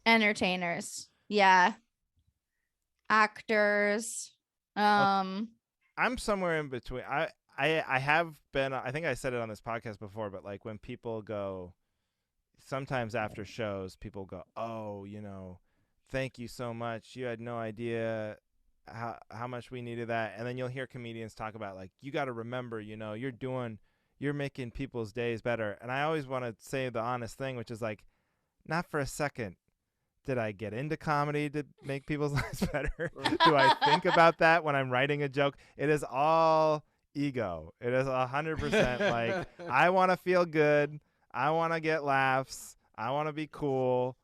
Entertainers. Yeah. Actors. I'm somewhere in between. I have been, I think I said it on this podcast before, but like when people go, sometimes after shows, people go, oh, thank you so much. You had no idea how much we needed that. And then you'll hear comedians talk about like, you got to remember, you're making people's days better. And I always want to say the honest thing, which is like, not for a second did I get into comedy to make people's lives better. Do I think about that when I'm writing a joke? It is all ego. It is 100% like, I want to feel good. I want to get laughs. I want to be cool.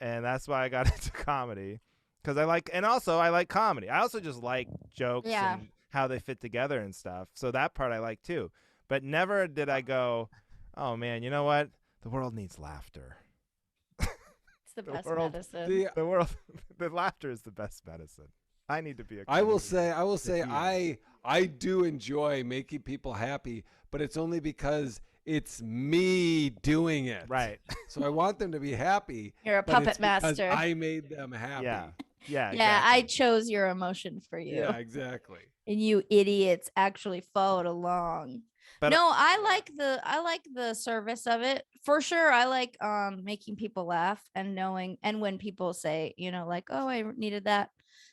And that's why I got into comedy. Because I like comedy. I also just like jokes Yeah. and how they fit together and stuff. So that part I like too. But never did I go, oh man, you know what? The world needs laughter. It's the best medicine. The world, the laughter is the best medicine. I need to be a I will comedian. say, I do enjoy making people happy, but it's only because it's me doing it. Right. So I want them to be happy. You're a but puppet it's because master. I made them happy. Yeah. Yeah. Yeah, I exactly. chose your emotion for you. Yeah, exactly. And you idiots actually followed along. But no, I like the service of it. For sure. I like making people laugh and knowing, and when people say, like, oh, I needed that.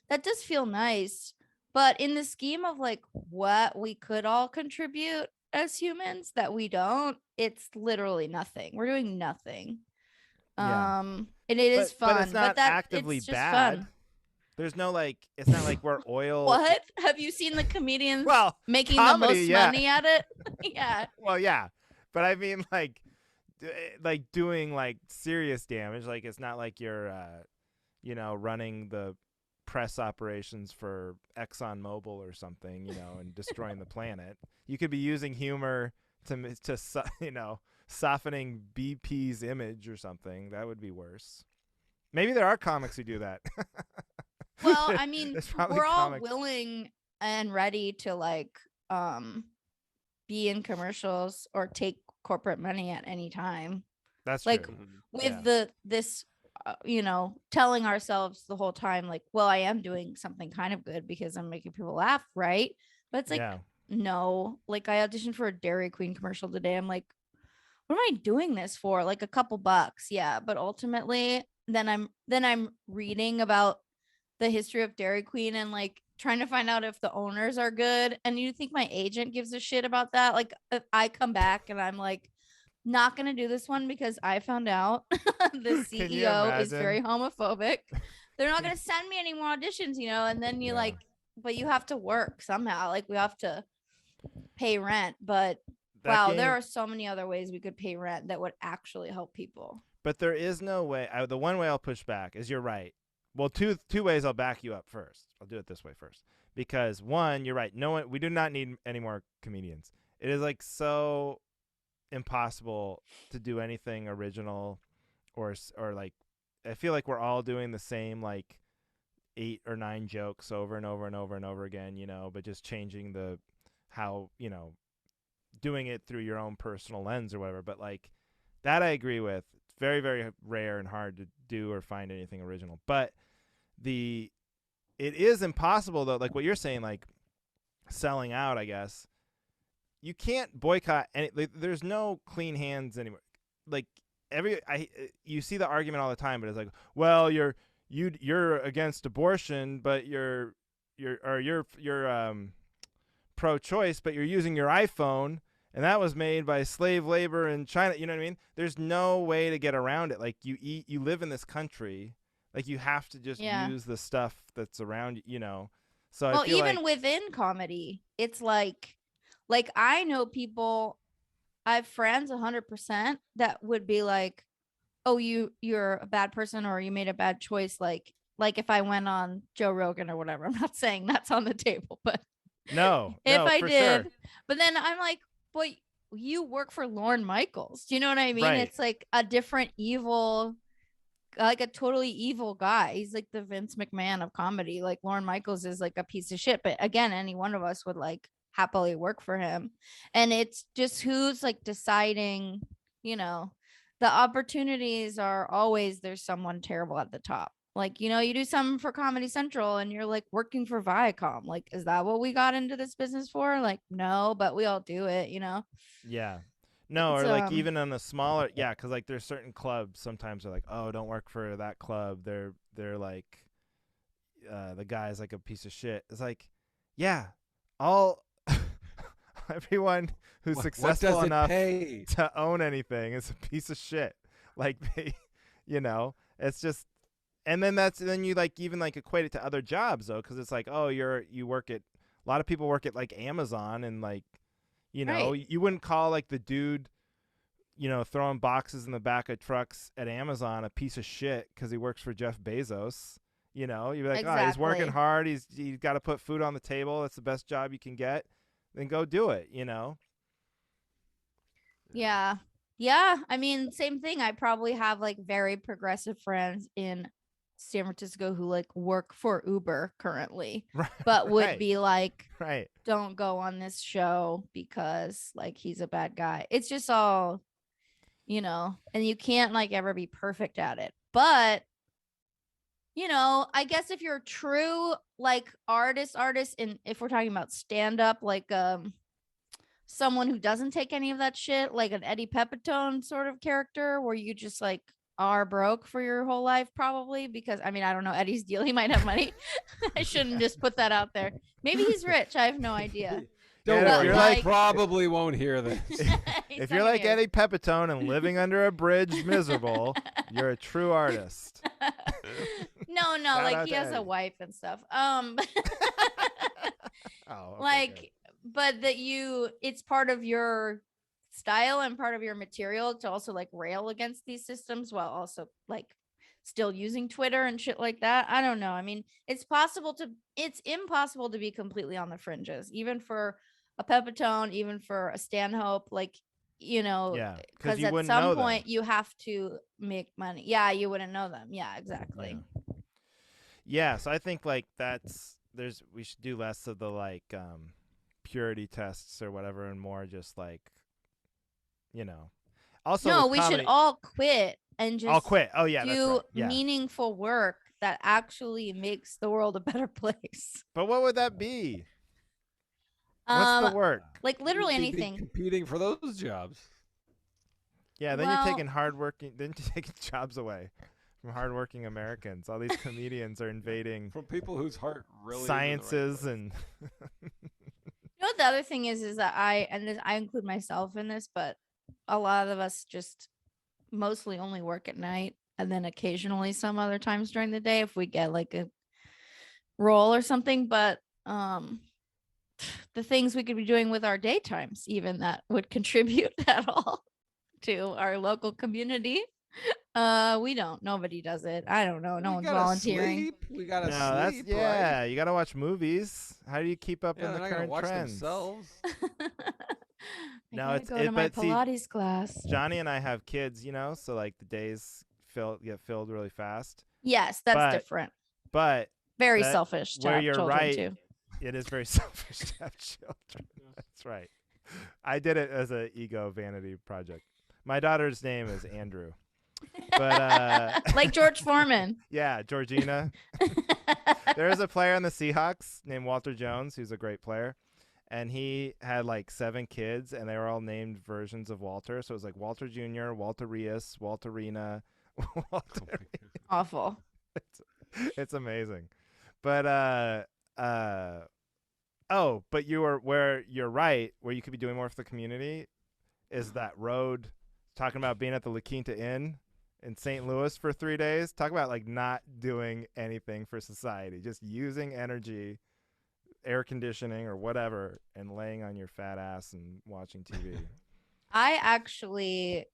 That does feel nice. But in the scheme of like what we could all contribute as humans that we don't, it's literally nothing. We're doing nothing. Yeah. And it is fun. But it's not actively it's just bad. fun. There's no it's not like we're oil. What? Have you seen the comedians Well, making comedy, the most yeah. money at it? Yeah. Well, yeah. But I mean like doing like serious damage. Like it's not like you're running the press operations for ExxonMobil or something, and destroying the planet. You could be using humor to softening BP's image or something. That would be worse. Maybe there are comics who do that. Well, I mean, There's probably we're all comics. willing and ready to like be in commercials or take corporate money at any time. That's like true. with Yeah. this telling ourselves the whole time like, well, I am doing something kind of good because I'm making people laugh, right? But it's like, Yeah. no, like I auditioned for a Dairy Queen commercial today. I'm like, what am I doing this for? Like a couple bucks, yeah. But ultimately, then I'm reading about the history of Dairy Queen and like trying to find out if the owners are good. And you think my agent gives a shit about that? Like if I come back and I'm like, not gonna do this one because I found out the Can you CEO is imagine? very homophobic. They're not gonna send me any more auditions, and then you Yeah. but you have to work somehow. Like we have to pay rent. But That wow, game- there are so many other ways we could pay rent that would actually help people. But there is no way. The one way I'll push back is you're right. Well, two ways I'll back you up first. I'll do it this way first. Because one, you're right. No one, we do not need any more comedians. It is like so impossible to do anything original or like, I feel like we're all doing the same like 8 or 9 jokes over and over and over and over again, but just changing how, doing it through your own personal lens or whatever. But like that I agree with. It's very, very rare and hard to do or find anything original. But it is impossible though, like what you're saying, like selling out, I guess. You can't boycott any. Like, there's no clean hands anymore. Like you see the argument all the time, but it's like, well, you're against abortion, but you're pro-choice, but you're using your iPhone, and that was made by slave labor in China. You know what I mean? There's no way to get around it. Like you live in this country, like you have to just use the stuff that's around you. So well, I feel even like, within comedy, it's like I know people, I have friends 100% that would be like, oh, you're a bad person or you made a bad choice. Like if I went on Joe Rogan or whatever, I'm not saying that's on the table, but if I did, sure. But then I'm like, boy, you work for Lorne Michaels. Do you know what I mean? Right. It's like a different evil, like a totally evil guy. He's like the Vince McMahon of comedy. Like Lorne Michaels is like a piece of shit. But again, any one of us would like happily work for him. And it's just who's like deciding, the opportunities are always there's someone terrible at the top. Like, you do something for Comedy Central and you're like working for Viacom. Like, is that what we got into this business for? Like, no, but we all do it, Yeah. No, It's, or like even on a smaller, yeah, because like there's certain clubs sometimes are like, oh, don't work for that club. They're like, the guy's like a piece of shit. It's like, yeah, all everyone who's successful enough to own anything is a piece of shit. Like they, it's just, and then you like even like equate it to other jobs though, because it's like, oh, you work at, a lot of people work at like Amazon and like, Right. you wouldn't call like the dude, throwing boxes in the back of trucks at Amazon a piece of shit because he works for Jeff Bezos. You know, you'd be like, oh, he's working Exactly. hard. He's got to put food on the table. That's the best job you can get. Then go do it. You know. Yeah. Yeah. I mean, same thing. I probably have like very progressive friends in San Francisco who like work for Uber currently, Right. but would Right. be like, Right. don't go on this show because like he's a bad guy. It's just all, and you can't like ever be perfect at it. But, I guess if you're a true like artist, and if we're talking about stand up, like, someone who doesn't take any of that shit, like an Eddie Pepitone sort of character, where you just like are broke for your whole life, probably. Because I mean, I don't know Eddie's deal. He might have money. I shouldn't just put that out there. Maybe he's rich. I have no idea. Don't Yeah, worry, you're you like- probably won't hear this. He's If not you're like gonna Eddie Pepitone and living under a bridge, miserable, you're a true artist. no, Shout like out he to has a Eddie. wife and stuff. Oh, okay, Like, good. but that it's part of your style and part of your material to also like rail against these systems while also like still using Twitter and shit like that. I don't know. I mean, it's impossible to be completely on the fringes, even for a Pepitone, even for a Stanhope, like, Yeah, because because you at wouldn't know some them. point you have to make money. Yeah, you wouldn't know them. Yeah, exactly. Yeah, so I think like we should do less of the like purity tests or whatever and more just like also No, with we comedy, should all quit and just I'll quit. Oh yeah, that's do right. Yeah. meaningful work that actually makes the world a better place. But what would that be? What's the work? Like literally You'd be anything. competing for those jobs. Yeah, then Well- you're taking jobs away from hardworking Americans. All these comedians are invading From people whose heart really sciences is and The other thing is that I include myself in this, but a lot of us just mostly only work at night and then occasionally some other times during the day if we get like a role or something. But the things we could be doing with our daytimes, even that would contribute at all to our local community. We don't. Nobody does it. I don't know. No we one's gotta volunteering. Sleep. We gotta no, that's sleep. yeah. Right? You gotta watch movies. How do you keep up Yeah, in they're the not gonna current watch trends? themselves. No, I it's- gotta go to my but see, Pilates class. Johnny and I have kids, so like the days get filled really fast. Yes, that's but- different. But Very that- selfish to where have you're children right, too. it is very selfish to have children. That's right. I did it as a ego vanity project. My daughter's name is Andrew. But Like George Foreman. yeah, Georgina. There is a player on the Seahawks named Walter Jones, who's a great player. And he had like 7 kids, and they were all named versions of Walter. So it was like Walter Jr., Walter Rios, Walterina, Walter. Awful. It's amazing. But but where you're right, where you could be doing more for the community is that road, talking about being at the La Quinta Inn in St. Louis for 3 days. Talk about like not doing anything for society, just using energy, air conditioning or whatever, and laying on your fat ass and watching TV. I actually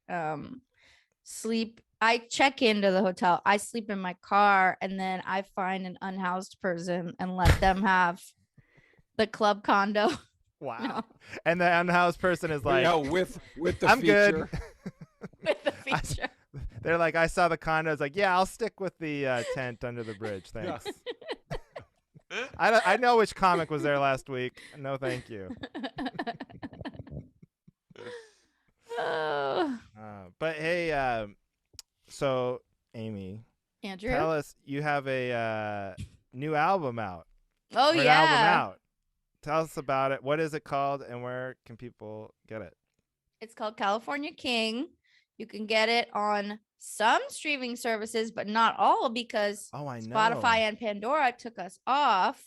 sleep. I check into the hotel. I sleep in my car, and then I find an unhoused person and let them have the club condo. Wow. No. And the unhoused person is like, yeah, with the I'm feature. good. With the feature. They're like, I saw the condo. It's like, yeah, I'll stick with the tent under the bridge. Thanks. I know which comic was there last week. No, thank you. Oh, But hey, so Amy, Andrew. tell us, you have a new album out. Oh Or an album yeah. out. Tell us about it. What is it called, and where can people get it? It's called California King. You can get it on some streaming services, but not all because Oh, I know. Spotify and Pandora took us off.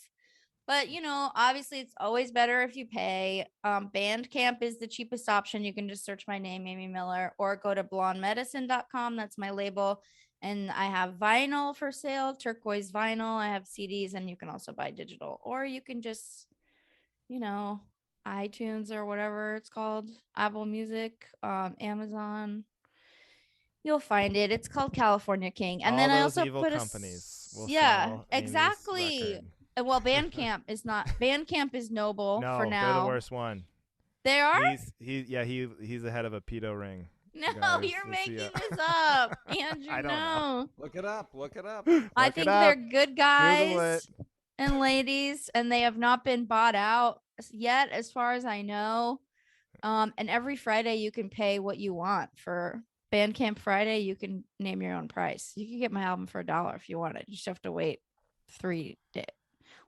But obviously it's always better if you pay. Bandcamp is the cheapest option. You can just search my name, Amy Miller, or go to blondemedicine.com. That's my label. And I have vinyl for sale, turquoise vinyl. I have CDs, and you can also buy digital. Or you can just, iTunes or whatever it's called, Apple Music, Amazon. You'll find it. It's called California King. And All then I those also evil put companies. will Yeah, sell Amy's exactly. record. Well, Bandcamp is not. Bandcamp is noble No, for they're now. the worst one. They are? He's the head of a pedo ring. No, guys. you're Let's see making it. this up. Andrew, I don't know. no. Look it up. Look it up. I Look it think up. they're good Google guys it. and ladies, and they have not been bought out yet, as far as I know. And every Friday you can pay what you want. For Bandcamp Friday, you can name your own price. You can get my album for $1 if you want it. You just have to wait 3 days.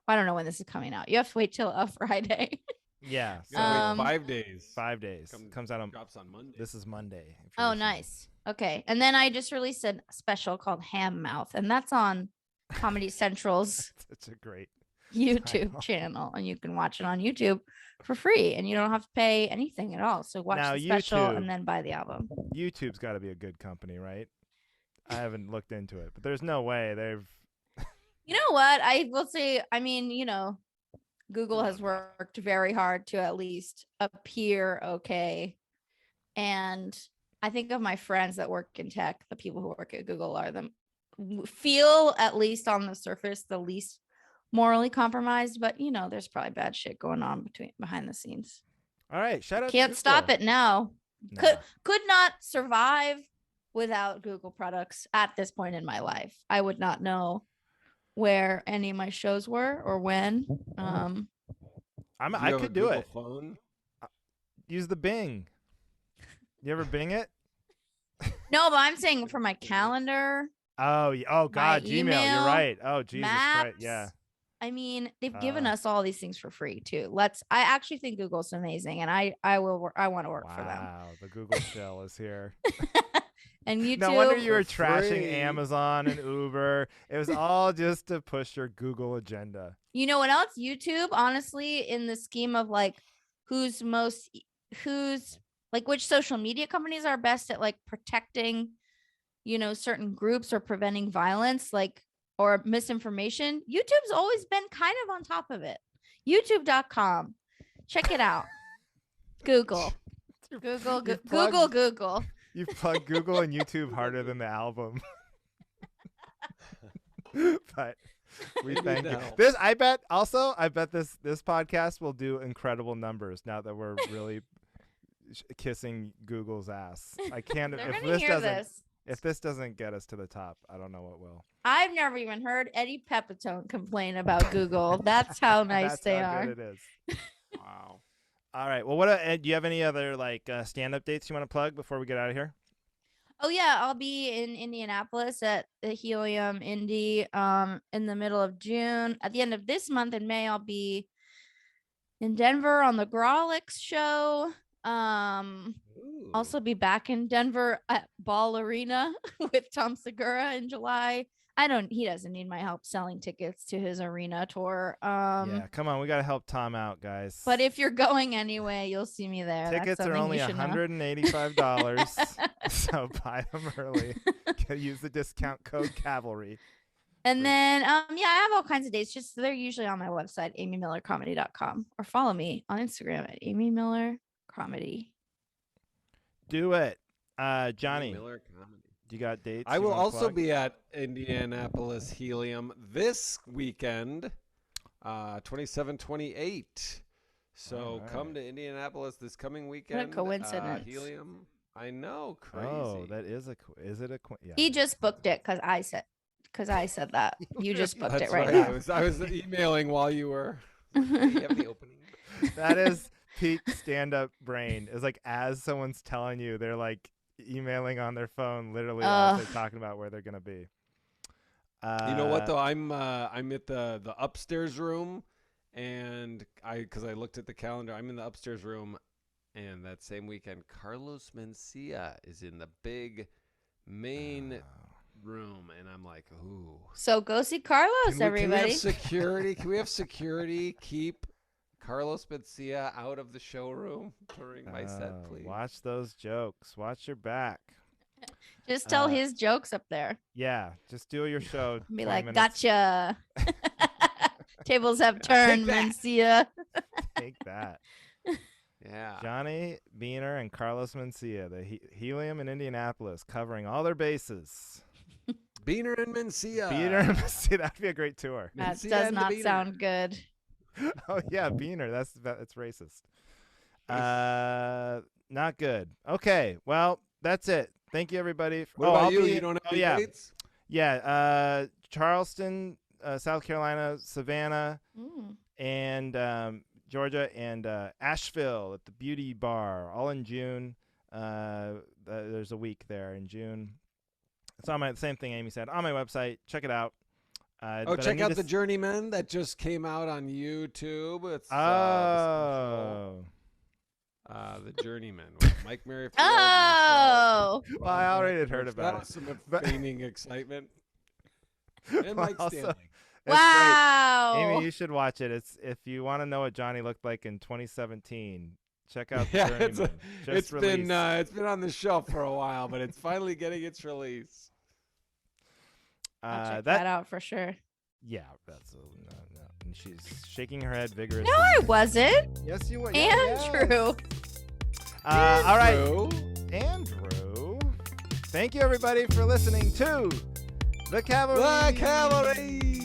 I don't know when this is coming out. You have to wait till a Friday. Yeah. You gotta wait Um, 5 days. 5 days. Comes out on. Drops on Monday. This is Monday. if you're Oh, listening. nice. Okay. And then I just released a special called Ham Mouth, and that's on Comedy Central's Such a great. YouTube title. channel, and you can watch it on YouTube for free, and you don't have to pay anything at all. So watch Now, the special YouTube- and then buy the album. YouTube's got to be a good company, right? I haven't looked into it, but there's no way they've. You know what? I will say, I mean, Google has worked very hard to at least appear okay. And I think of my friends that work in tech, the people who work at Google are them feel, at least on the surface, the least morally compromised, but there's probably bad shit going on behind the scenes. All right, shout out. Can't to stop Google. it now. No. Could not survive without Google products at this point in my life. I would not know where any of my shows were or when. I could do it. Phone? Use the Bing. You ever Bing it? No, but I'm saying for my calendar, Oh, oh God, Gmail. email, You're right. Oh, Jesus maps. Christ. Yeah. I mean, they've given Uh, us all these things for free too. I actually think Google's amazing, and I want to work for them. Wow, the Google shell is here. And YouTube. No wonder you were For trashing free. Amazon and Uber. It was all just to push your Google agenda. You know what else? YouTube, honestly, in the scheme of like who's like which social media companies are best at like protecting, certain groups or preventing violence, like, or misinformation. YouTube's always been kind of on top of it. YouTube.com. Check it out. Google. Google. You've plugged Google and YouTube harder than the album. But we thank you. No. I bet this podcast will do incredible numbers now that we're really kissing Google's ass. I can't. They're if gonna this hear doesn't, this. if this doesn't get us to the top, I don't know what will. I've never even heard Eddie Pepitone complain about Google. That's how nice That's they how are. good it is. Wow. All right. Well, do you have any other stand-up dates you want to plug before we get out of here? Oh yeah, I'll be in Indianapolis at the Helium Indie in the middle of June. At the end of this month in May, I'll be in Denver on the Grawlix show. Also be back in Denver at Ball Arena with Tom Segura in July. He doesn't need my help selling tickets to his arena tour. Yeah, come on, we gotta help Tom out, guys. But if you're going anyway, you'll see me there. That's tickets are something only you should know. $185, so buy them early. Use the discount code Cavalry. And then, I have all kinds of dates. Just they're usually on my website, amymillercomedy.com, or follow me on Instagram at amymillercomedy. Do it, Johnny. Miller Comedy. You got dates? I you will wanna also plug? be at Indianapolis Helium this weekend, 27, 28. So Alright. come to Indianapolis this coming weekend. coincidence. Helium. I know, crazy. Oh, that is is it a? Yeah. He just booked it because I said that. You just booked That's it right, right. now. I was emailing while you were. Hey, you have the opening. That is peak stand-up brain. Is like as someone's telling you, they're like emailing on their phone, literally as they're talking about where they're gonna be. You know what though? I'm at the upstairs room, and because I looked at the calendar, I'm in the upstairs room, and that same weekend, Carlos Mencia is in the big main room, and I'm like, ooh. So go see Carlos, Can we everybody. have security? Can we have security keep Carlos Mencia out of the showroom during my set, please? Watch those jokes. Watch your back. Just tell his jokes up there. Yeah, just do your show. Be 20 like, minutes. gotcha. Tables have turned, that. Mencia. Take that. Yeah. Johnny Beaner and Carlos Mencia, the Helium in Indianapolis, covering all their bases. Beaner and Mencia. Beaner. See, that'd be a great tour. That Mencia does and the not Beaner. sound good. Oh yeah, Beaner. That's racist. Not good. Okay, well that's it. Thank you everybody. What about I'll you? be- You don't have oh, any yeah, dates? yeah. Charleston, South Carolina, Savannah, Mm. and Georgia, and Asheville at the Beauty Bar, all in June. There's a week there in June. It's on my same thing Amy said on my website. Check it out. Oh, but I check need out to The Journeyman that just came out on YouTube. It's Oh. The Journeyman with Mike Merrifield. Oh, Well, I already had heard That about was it. some But- feigning excitement. And Mike Also, Stanley. It's wow. great. Amy, you should watch it. It's if you want to know what Johnny looked like in 2017. Check out The Yeah, Journeyman. it's Just released. been on the shelf for a while, but it's finally getting its release. I'll check that that out for sure. yeah, that's no. And she's shaking her head vigorously. No, I wasn't. Yes, you were. Yeah, yeah. Andrew. All right, Andrew. Andrew. Thank you everybody for listening to the Cavalry. The Cavalry.